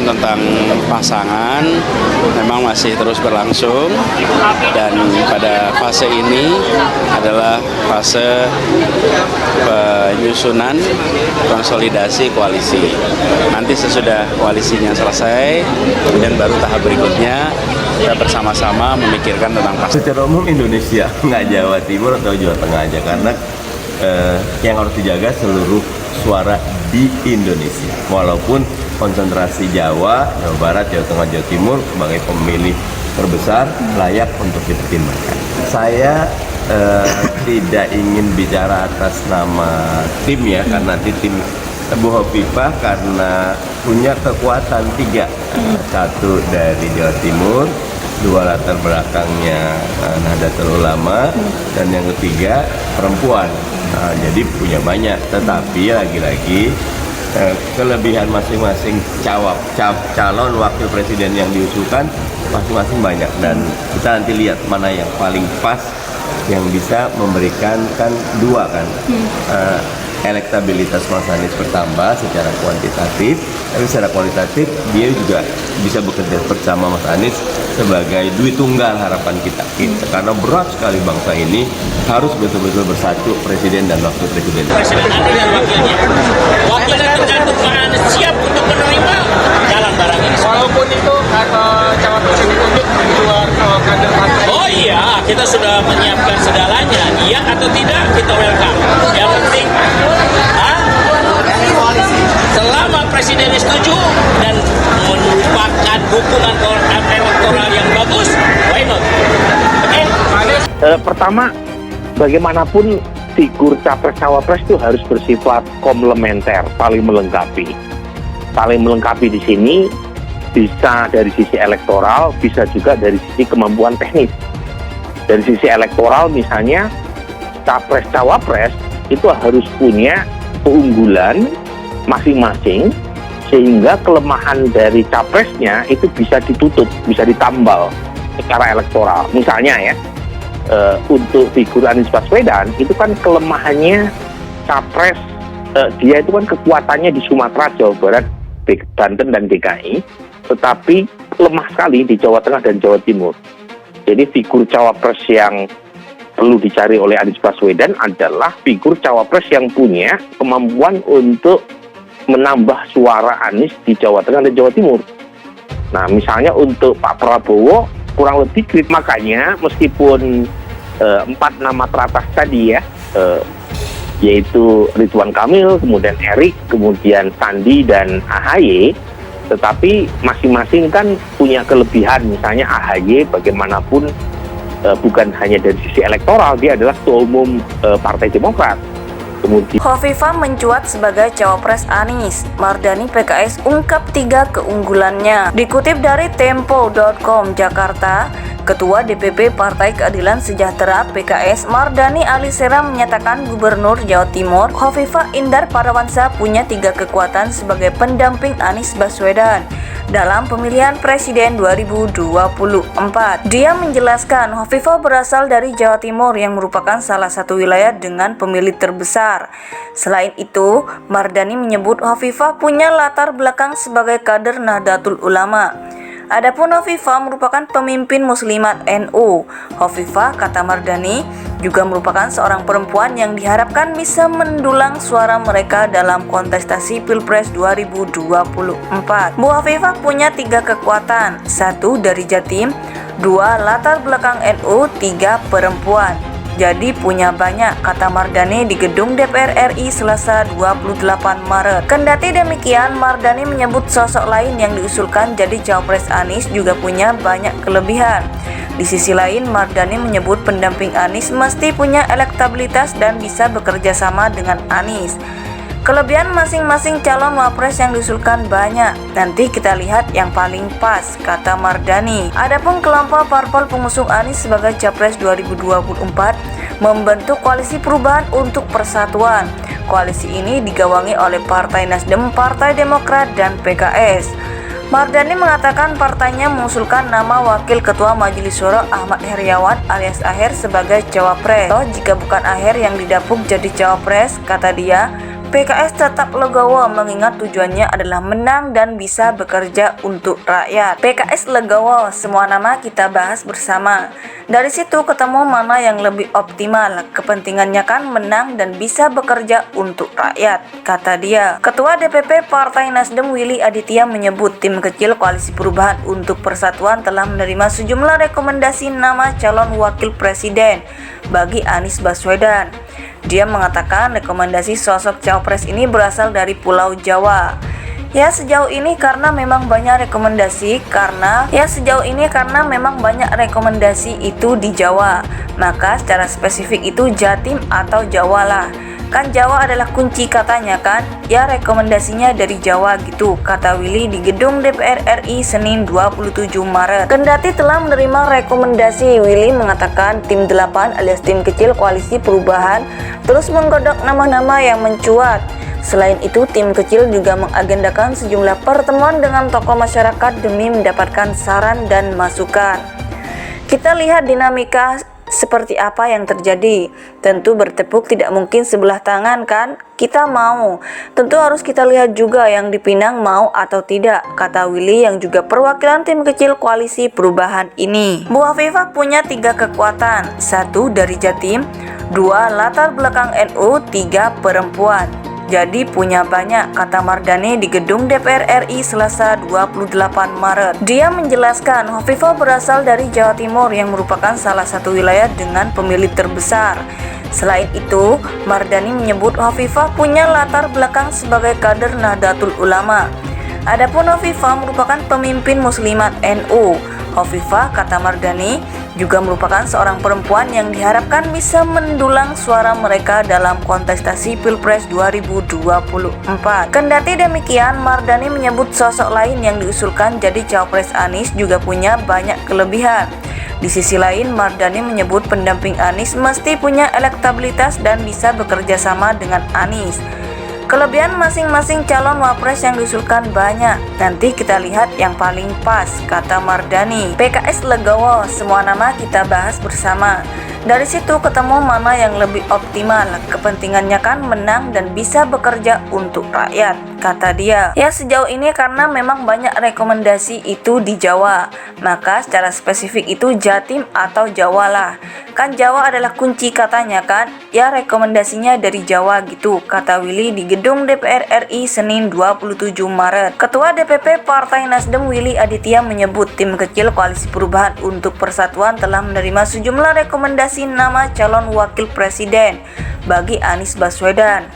tentang pasangan memang masih terus berlangsung, dan pada fase ini adalah fase penyusunan konsolidasi koalisi. Nanti sesudah koalisinya selesai, kemudian baru tahap berikutnya kita bersama-sama memikirkan tentang pasangan. Secara umum Indonesia, nggak Jawa Timur atau Jawa Tengah aja, karena yang harus dijaga seluruh suara di Indonesia. Walaupun konsentrasi Jawa, Jawa Barat, Jawa Tengah, Jawa Timur sebagai pemilih terbesar layak untuk dipertimbangkan. Saya tidak ingin bicara atas nama tim ya, karena nanti tim Bu Hovifah karena punya kekuatan 3, 1 dari Jawa Timur, 2 latar belakangnya Nahdlatul Ulama, dan yang ketiga perempuan. Jadi punya banyak, tetapi lagi-lagi kelebihan masing-masing calon wakil presiden yang diusulkan masing-masing banyak, dan kita nanti lihat mana yang paling pas yang bisa memberikan kan 2 kan. Elektabilitas Mas Anies bertambah secara kuantitatif, tapi secara kualitatif dia juga bisa bekerja bersama Mas Anies sebagai duit tunggal harapan kita. Karena berat sekali bangsa ini harus betul-betul bersatu presiden dan wakil presiden. Presiden dan wakilnya. Wakilnya tergantung Pak Anies siap untuk menerima jalan barang ini. Walaupun itu cawapres yang ditunjuk di luar kader partai. Oh iya, kita sudah menyiapkan segalanya. Iya atau tidak kita welcome. Yang penting selama presiden setuju dan merupakan dukungan elektoral yang bagus, why not? Pertama, bagaimanapun figur capres-cawapres itu harus bersifat komplementer, saling melengkapi. Saling melengkapi di sini bisa dari sisi elektoral, bisa juga dari sisi kemampuan teknis. Dari sisi elektoral misalnya, capres-cawapres itu harus punya keunggulan masing-masing, sehingga kelemahan dari capresnya itu bisa ditutup, bisa ditambal secara elektoral. Misalnya ya, untuk figur Anies Baswedan itu kan kelemahannya capres, dia itu kan kekuatannya di Sumatera, Jawa Barat, Banten dan DKI, tetapi lemah sekali di Jawa Tengah dan Jawa Timur. Jadi figur cawapres yang perlu dicari oleh Anies Baswedan adalah figur cawapres yang punya kemampuan untuk menambah suara Anies di Jawa Tengah dan Jawa Timur. Nah, misalnya untuk Pak Prabowo kurang lebih krit, makanya meskipun 4 nama teratas tadi ya, yaitu Ridwan Kamil, kemudian Erik, kemudian Sandi dan AHY, tetapi masing-masing kan punya kelebihan. Misalnya AHY bagaimanapun bukan hanya dari sisi elektoral, dia adalah ketua umum Partai Demokrat. Kemudian Hovifah mencuat sebagai cawapres Anies. Mardani PKS ungkap 3 keunggulannya. Dikutip dari Tempo.com Jakarta, Ketua DPP Partai Keadilan Sejahtera PKS Mardani Alisera menyatakan Gubernur Jawa Timur Hovifah Indar Parawansa punya 3 kekuatan sebagai pendamping Anies Baswedan dalam pemilihan presiden 2024. Dia menjelaskan Hovifah berasal dari Jawa Timur yang merupakan salah satu wilayah dengan pemilih terbesar. Selain itu, Mardani menyebut Hovifah punya latar belakang sebagai kader Nahdlatul Ulama. Adapun Hovifah merupakan pemimpin muslimat NU. Hovifah, kata Mardani, juga merupakan seorang perempuan yang diharapkan bisa mendulang suara mereka dalam kontestasi Pilpres 2024. Bu Hovifah punya 3 kekuatan, 1 dari Jatim, 2 latar belakang NU, 3 perempuan. Jadi punya banyak, kata Mardani di gedung DPR RI Selasa 28 Maret. Kendati demikian, Mardani menyebut sosok lain yang diusulkan jadi cawapres Anies juga punya banyak kelebihan. Di sisi lain, Mardani menyebut pendamping Anies mesti punya elektabilitas dan bisa bekerja sama dengan Anies. Kelebihan masing-masing calon wapres yang diusulkan banyak. Nanti kita lihat yang paling pas, kata Mardani. Adapun kelompok parpol pengusung Anies sebagai Capres 2024 membentuk Koalisi Perubahan untuk Persatuan. Koalisi ini digawangi oleh Partai Nasdem, Partai Demokrat, dan PKS. Mardani mengatakan partainya mengusulkan nama Wakil Ketua Majelis Syuro Ahmad Heriawan alias Aher sebagai cawapres. Jika bukan Aher yang didapuk jadi cawapres, kata dia, PKS tetap legowo mengingat tujuannya adalah menang dan bisa bekerja untuk rakyat. PKS legowo, semua nama kita bahas bersama. Dari situ ketemu mana yang lebih optimal, kepentingannya kan menang dan bisa bekerja untuk rakyat, kata dia. Ketua DPP Partai Nasdem Willy Aditya menyebut tim kecil Koalisi Perubahan untuk Persatuan telah menerima sejumlah rekomendasi nama calon wakil presiden bagi Anies Baswedan. Dia mengatakan rekomendasi sosok cawapres ini berasal dari Pulau Jawa. Sejauh ini karena memang banyak rekomendasi itu di Jawa, maka secara spesifik itu Jatim atau Jawa lah. Kan Jawa adalah kunci katanya kan, rekomendasinya dari Jawa gitu, kata Willy di gedung DPR RI Senin 27 Maret. Kendati telah menerima rekomendasi, Willy mengatakan tim 8 alias tim kecil Koalisi Perubahan terus menggodok nama-nama yang mencuat. Selain itu, tim kecil juga mengagendakan sejumlah pertemuan dengan tokoh masyarakat demi mendapatkan saran dan masukan. Kita lihat dinamika seperti apa yang terjadi. Tentu bertepuk tidak mungkin sebelah tangan kan? Kita mau. Tentu harus kita lihat juga yang dipinang mau atau tidak, kata Willy yang juga perwakilan tim kecil Koalisi Perubahan ini. Bu Hovifah punya 3 kekuatan. 1 dari Jatim, 2 latar belakang NU, 3 perempuan. Jadi punya banyak, kata Mardani di gedung DPR RI Selasa 28 Maret. Dia menjelaskan Hovifah berasal dari Jawa Timur yang merupakan salah satu wilayah dengan pemilih terbesar. Selain itu, Mardani menyebut Hovifah punya latar belakang sebagai kader Nahdlatul Ulama. Adapun Hovifah merupakan pemimpin muslimat NU. Hovifah, kata Mardani, juga merupakan seorang perempuan yang diharapkan bisa mendulang suara mereka dalam kontestasi Pilpres 2024. Kendati demikian, Mardani menyebut sosok lain yang diusulkan jadi cawapres Anies juga punya banyak kelebihan. Di sisi lain, Mardani menyebut pendamping Anies mesti punya elektabilitas dan bisa bekerja sama dengan Anies. Kelebihan masing-masing calon wapres yang diusulkan banyak. Nanti kita lihat yang paling pas, kata Mardani. PKS legowo, semua nama kita bahas bersama. Dari situ ketemu mana yang lebih optimal, kepentingannya kan menang dan bisa bekerja untuk rakyat, kata dia. Sejauh ini karena memang banyak rekomendasi itu di Jawa, maka secara spesifik itu Jatim atau Jawa lah. Kan Jawa adalah kunci katanya kan, rekomendasinya dari Jawa gitu, kata Willy di gedung DPR RI Senin 27 Maret. Ketua DPP Partai Nasdem Willy Aditya menyebut tim kecil Koalisi Perubahan untuk Persatuan telah menerima sejumlah rekomendasi nama calon wakil presiden bagi Anies Baswedan.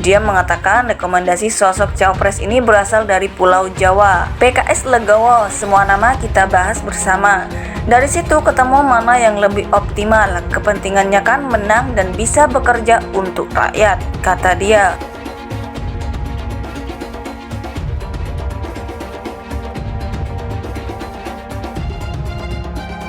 Dia mengatakan rekomendasi sosok cawapres ini berasal dari Pulau Jawa. PKS legowo, semua nama kita bahas bersama. Dari situ ketemu mana yang lebih optimal, kepentingannya kan menang dan bisa bekerja untuk rakyat, kata dia.